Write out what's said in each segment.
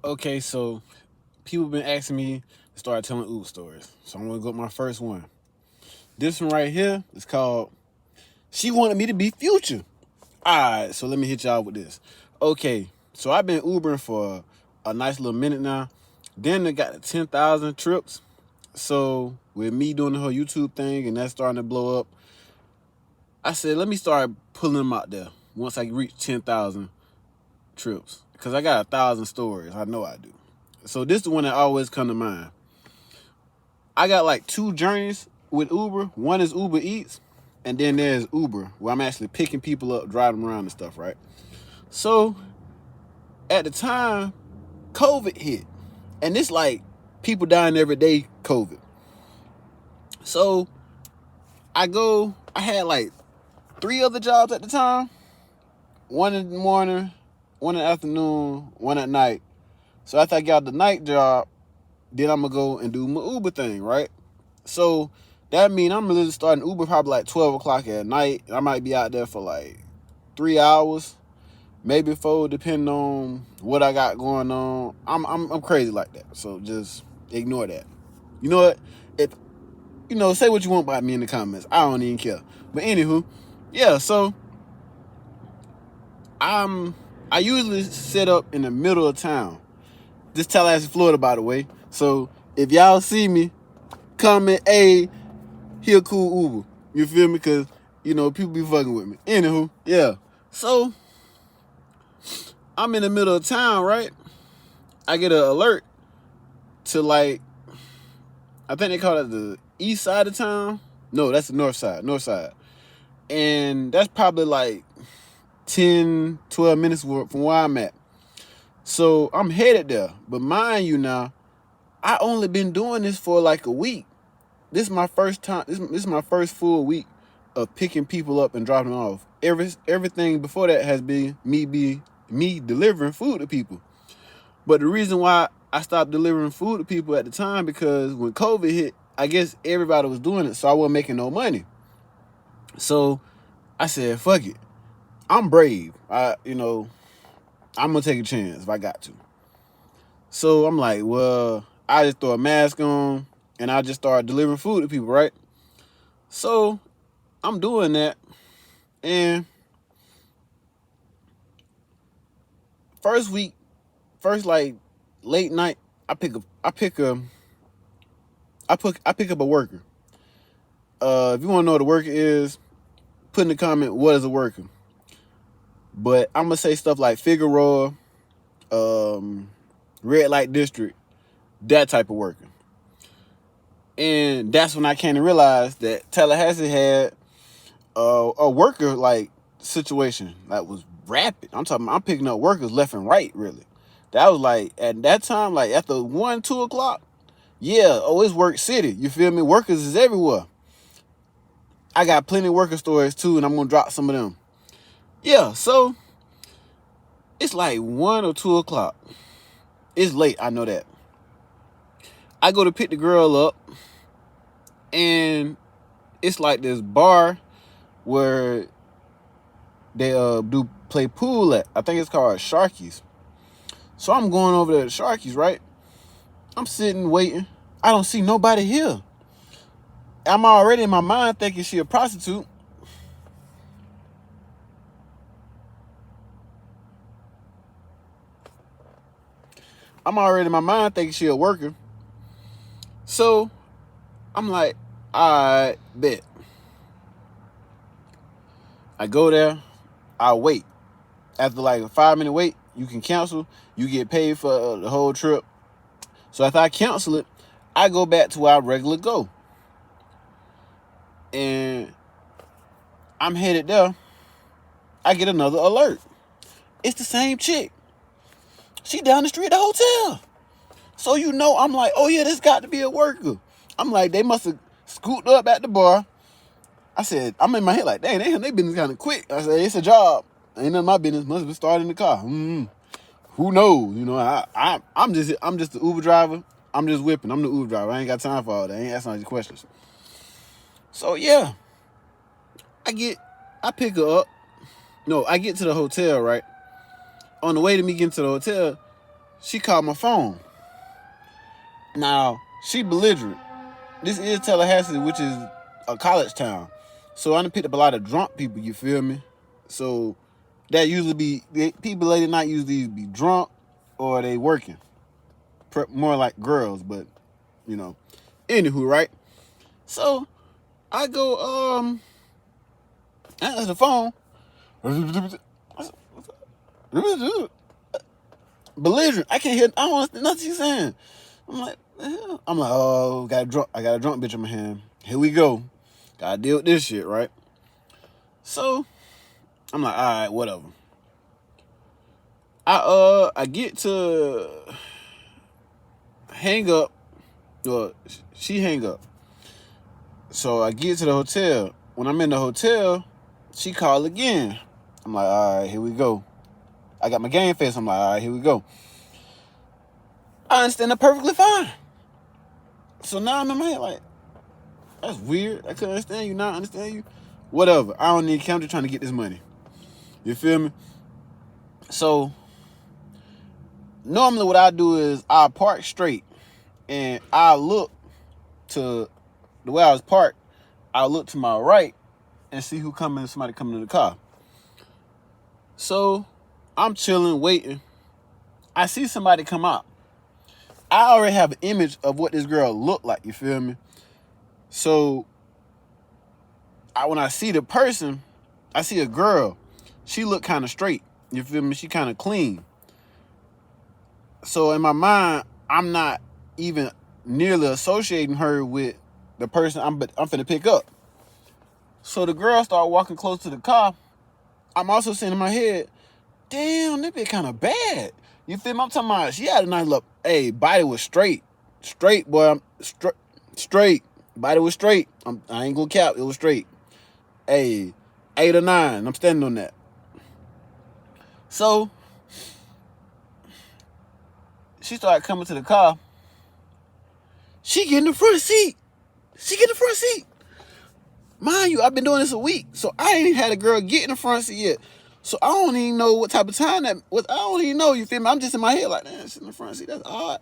Okay, so people been asking me to start telling Uber stories. So I'm gonna go with my first one. This one right here is called She Wanted Me to Be Future. Alright, so let me hit y'all with this. Okay, so I've been Ubering for a nice little minute now. Then they got the 10,000 trips. So with me doing the whole YouTube thing and that starting to blow up, I said let me start pulling them out there once I reach 10,000 trips. Cause I got 1,000 stories. I know I do. So this is the one that always come to mind. I got like two journeys with Uber. One is Uber Eats, and then there's Uber, where I'm actually picking people up, driving them around and stuff, right? So at the time, COVID hit. And it's like people dying every day, COVID. So I had like three other jobs at the time. One in the morning, one in the afternoon, one at night. So after I got the night job, then I'm gonna go and do my Uber thing, right? So that means I'm really starting Uber probably like 12 o'clock at night. I might be out there for like 3 hours, maybe four, depending on what I got going on. I'm crazy like that. So just ignore that. You know what? If say what you want about me in the comments. I don't even care. But anywho, yeah, so I usually set up in the middle of town. This Tallahassee, Florida, by the way. So if y'all see me, comment, hey, he a cool Uber. You feel me? Because, people be fucking with me. Anywho, yeah. So, I'm in the middle of town, right? I get an alert to like, I think they call it the east side of town. No, that's the north side. North side. And that's probably like 10, 12 minutes from where I'm at. So, I'm headed there. But mind you now, I only been doing this for like a week. This is my first time. This is my first full week of picking people up and dropping them off. Everything before that has been me delivering food to people. But the reason why I stopped delivering food to people at the time because when COVID hit, I guess everybody was doing it, so I wasn't making no money. So I said, "Fuck it, I'm brave. I'm gonna take a chance if I got to." So I'm like, well, I just throw a mask on and I just start delivering food to people, right? So I'm doing that, and first week, like late night, I pick up a worker. If you want to know what a worker is, put in the comment what is a worker. But I'm gonna say stuff like Figueroa, red light district, that type of worker. And that's when I came to realize that Tallahassee had a worker like situation that was rapid. I'm picking up workers left and right, really. That was like at that time, like after 1, 2 o'clock, yeah, it's work city. You feel me? Workers is everywhere. I got plenty of worker stories too, and I'm gonna drop some of them. Yeah, so it's like 1 or 2 o'clock. It's late, I know that. I go to pick the girl up, and it's like this bar where they do play pool at. I think it's called Sharky's. So I'm going over there to Sharky's, right? I'm sitting waiting. I don't see nobody here. I'm already in my mind thinking she a prostitute. I'm already in my mind thinking she a worker. So I'm like, I bet. I go there. I wait. After like a 5-minute wait, you can cancel. You get paid for the whole trip. So after I cancel it, I go back to where I regularly go. And I'm headed there. I get another alert. It's the same chick. She down the street at the hotel. So I'm like, oh yeah, this got to be a worker. I'm like, they must have scooped up at the bar. I said, I'm in my head like, dang, they business kind of quick. I said, it's a job. Ain't none of my business. Must have been started in the car. Who knows? I'm just the Uber driver. I'm just whipping. I'm the Uber driver. I ain't got time for all that. I ain't asking all these questions. So yeah, I pick her up. No, I get to the hotel, right? On the way to me getting to the hotel, she called my phone. Now, she belligerent. This is Tallahassee, which is a college town. So I done picked up a lot of drunk people, you feel me? So that usually be, people late at night usually be drunk or they working. More like girls, but, you know. Anywho, right? So I go, I answer the phone. Belligerent. I can't hear, I don't understand nothing she's saying. I'm like, oh, I got a drunk bitch in my hand. Here we go. Gotta deal with this shit, right? So I'm like, all right, whatever. I get to hang up. Well, she hang up. So I get to the hotel. When I'm in the hotel, she called again. I'm like, all right, here we go. I got my game face. I'm like, all right, here we go. I understand her perfectly fine. So now I'm in my head like, that's weird. I couldn't understand you, not understand you. Whatever. I don't need count. Trying to get this money. You feel me? So normally what I do is I park straight and I look to the way I was parked. I look to my right and see who coming. Somebody coming in the car. So I'm chilling, waiting. I see somebody come out. I already have an image of what this girl looked like. You feel me? So when I see the person, I see a girl. She looked kind of straight. You feel me? She kind of clean. So in my mind, I'm not even nearly associating her with the person I'm finna pick up. So the girl started walking close to the car. I'm also saying in my head, damn, that bitch kind of bad. You feel me? I'm talking about, she had a nice look. Hey, body was straight. Straight, boy. I'm straight. Body was straight. I ain't gonna cap. It was straight. Hey, 8 or 9. I'm standing on that. So she started coming to the car. She get in the front seat. Mind you, I've been doing this a week, so I ain't had a girl get in the front seat yet. So I don't even know what type of time I don't even know, you feel me? I'm just in my head like, man, she's in the front seat, that's odd.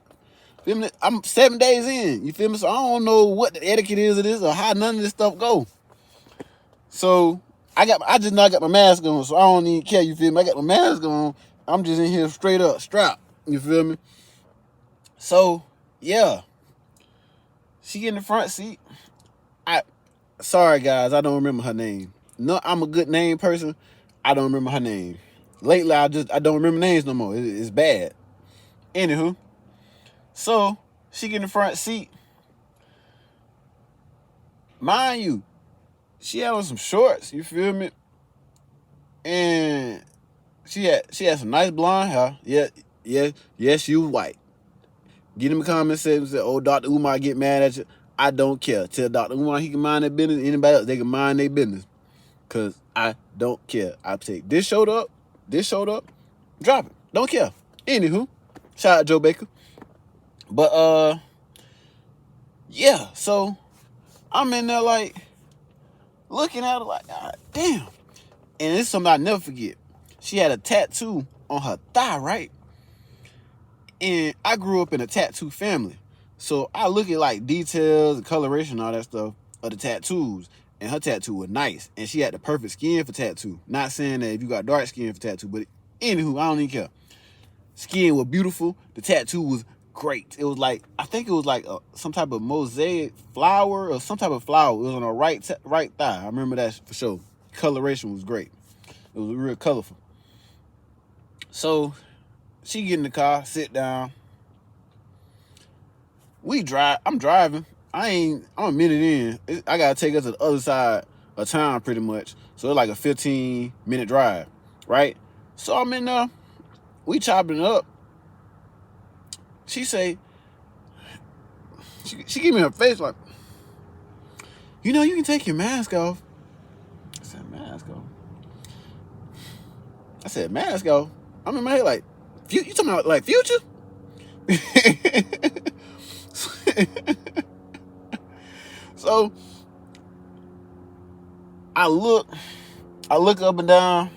Feel me? I'm 7 days in, you feel me? So I don't know what the etiquette is of this or how none of this stuff go. So I just now got my mask on, so I don't even care, you feel me? I got my mask on, I'm just in here straight up, strapped, you feel me? So, yeah. She get in the front seat. Sorry guys, I don't remember her name. No, I'm a good name person. I don't remember her name. Lately, I don't remember names no more. It's bad. Anywho, so she get in the front seat. Mind you, she had on some shorts. You feel me? And she had some nice blonde hair. Yes, she was white. Get in the comments and say, "Oh, Dr. Umar get mad at you." I don't care. Tell Dr. Umar he can mind their business. Anybody else, they can mind their business. Because I don't care. I take this showed up, drop it. Don't care. Anywho, shout out Joe Baker. But, yeah. So, I'm in there like, looking at her like, God damn. And it's something I'll never forget. She had a tattoo on her thigh, right? And I grew up in a tattoo family. So I look at like details, the coloration, all that stuff of the tattoos. And her tattoo was nice. And she had the perfect skin for tattoo. Not saying that if you got dark skin for tattoo, but anywho, I don't even care. Skin was beautiful. The tattoo was great. It was like, I think it was like some type of mosaic flower or some type of flower. It was on her right thigh. I remember that for sure. Coloration was great. It was real colorful. So she get in the car, sit down. We drive. I'm driving. I'm a minute in. I gotta take us to the other side of town pretty much. So it's like a 15-minute drive, right? So I'm in there. We chopping it up. She say, she give me her face like, you know, you can take your mask off. I said, mask off? I said, mask off? I'm in my head like, you talking about like Future? So I look up and down.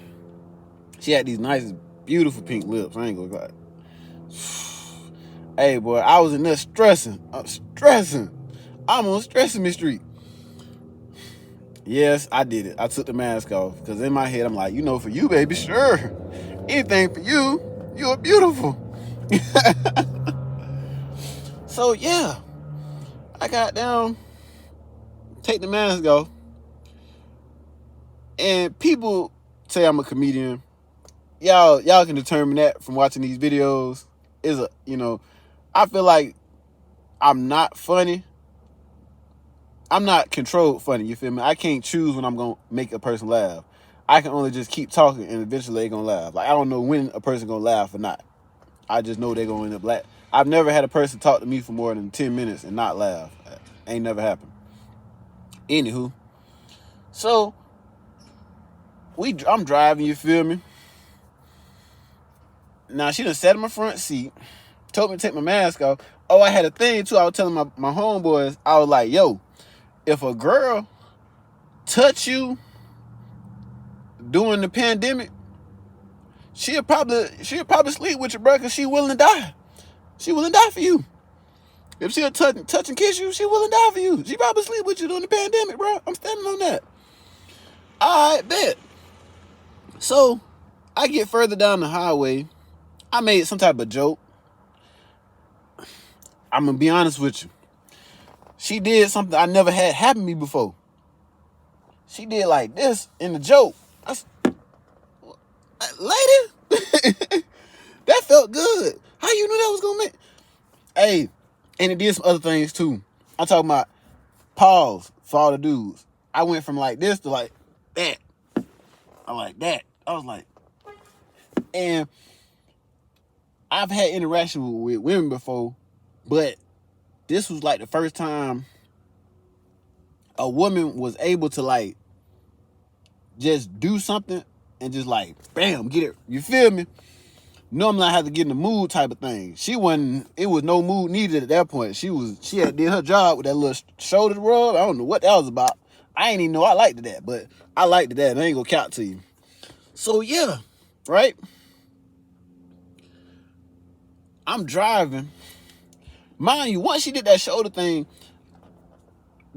She had these nice, beautiful pink lips. I ain't gonna lie. Hey, boy, I was in there stressing. I'm stressing. I'm on Sesame Street. Yes, I did it. I took the mask off because in my head, I'm like, for you, baby, sure. Anything for you. You're beautiful. So, yeah, I got down, take the mask off, and people say I'm a comedian. Y'all can determine that from watching these videos. I feel like I'm not funny. I'm not controlled funny, you feel me? I can't choose when I'm going to make a person laugh. I can only just keep talking and eventually they're going to laugh. Like, I don't know when a person going to laugh or not. I just know they're going to end up laughing. I've never had a person talk to me for more than 10 minutes and not laugh. Ain't never happened. Anywho, so I'm driving, you feel me? Now, she done sat in my front seat, told me to take my mask off. Oh, I had a thing, too. I was telling my homeboys, I was like, yo, if a girl touch you during the pandemic, she'll probably sleep with you, bro, because she willing to die. She willing to die for you. If she'll touch and kiss you, she willing to die for you. She probably sleep with you during the pandemic, bro. I'm standing on that. All right, bet. So, I get further down the highway. I made some type of joke. I'm going to be honest with you. She did something I never had happen to me before. She did like this in the joke. Lady, that felt good. How you knew that was going to make... Hey, and it did some other things too. I'm talking about pause for all the dudes. I went from like this to like that. I like that. I was like... And I've had interaction with women before, but this was like the first time a woman was able to like just do something and just like, bam, get it. You feel me? Normally I have to get in the mood type of thing. It was no mood needed at that point. She had did her job with that little shoulder rub. I don't know what that was about. I ain't even know I liked that, but I liked that. I ain't gonna count to you. So yeah, right? I'm driving. Mind you, once she did that shoulder thing,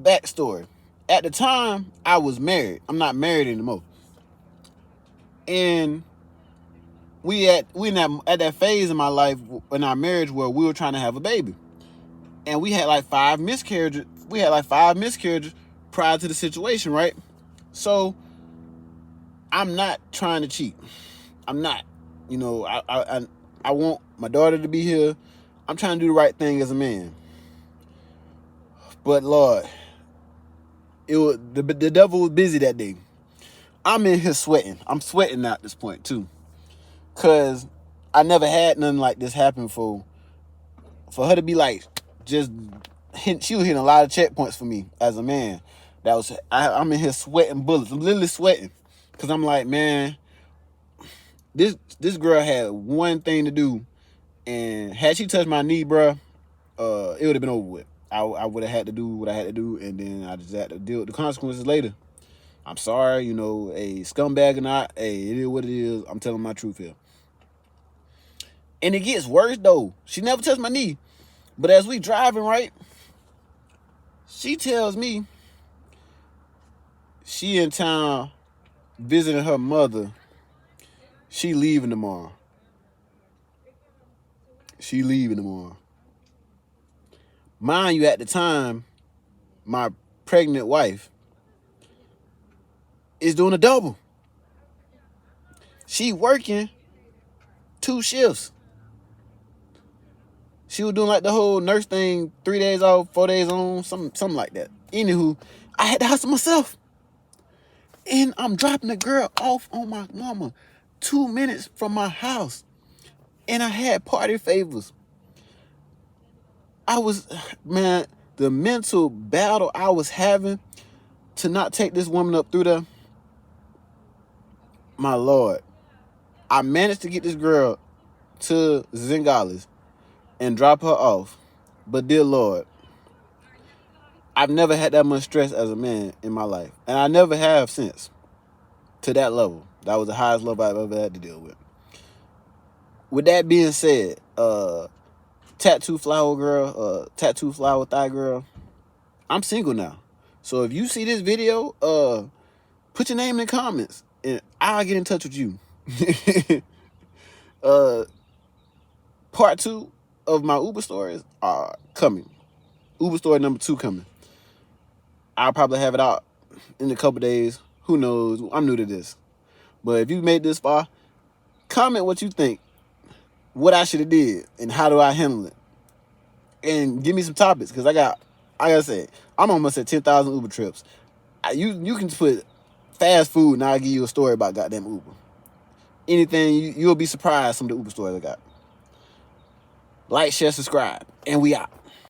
backstory. At the time, I was married. I'm not married anymore. And we at that phase in my life in our marriage where we were trying to have a baby. And we had like 5 miscarriages. We had like 5 miscarriages prior to the situation, right? So I'm not trying to cheat. I'm not. I want my daughter to be here. I'm trying to do the right thing as a man. But Lord, the devil was busy that day. I'm in here sweating. I'm sweating at this point too. Cause I never had nothing like this happen for her to be like, she was hitting a lot of checkpoints for me as a man. I'm in here sweating bullets. I'm literally sweating. Cause I'm like, man, this girl had one thing to do. And had she touched my knee, bruh, it would have been over with. I would have had to do what I had to do, and then I just had to deal with the consequences later. I'm sorry, a scumbag or not, hey, it is what it is. I'm telling my truth here. And it gets worse, though. She never touched my knee. But as we driving, right, she tells me she in town visiting her mother. She leaving tomorrow. Mind you, at the time, my pregnant wife is doing a double. She working 2 shifts. She was doing like the whole nurse thing, 3 days off, 4 days on, something like that. Anywho, I had the house to myself. And I'm dropping the girl off on my mama 2 minutes from my house. And I had party favors. The mental battle I was having to not take this woman up through there. My Lord. I managed to get this girl to Zingales and drop her off. But dear Lord, I've never had that much stress as a man in my life. And I never have since. To that level. That was the highest level I've ever had to deal with. With that being said, tattoo flower girl, tattoo flower thigh girl, I'm single now. So if you see this video, put your name in the comments and I'll get in touch with you. Part 2 of my Uber stories are coming. Uber story number 2 coming. I'll probably have it out in a couple days. Who knows? I'm new to this. But if you made this far, comment what you think, what I should have did, and how do I handle it. And give me some topics, because like I said, I'm almost at 10,000 Uber trips. You can put fast food and I'll give you a story about goddamn Uber. Anything, you'll be surprised some of the Uber stories I got. Like, share, subscribe, and we out.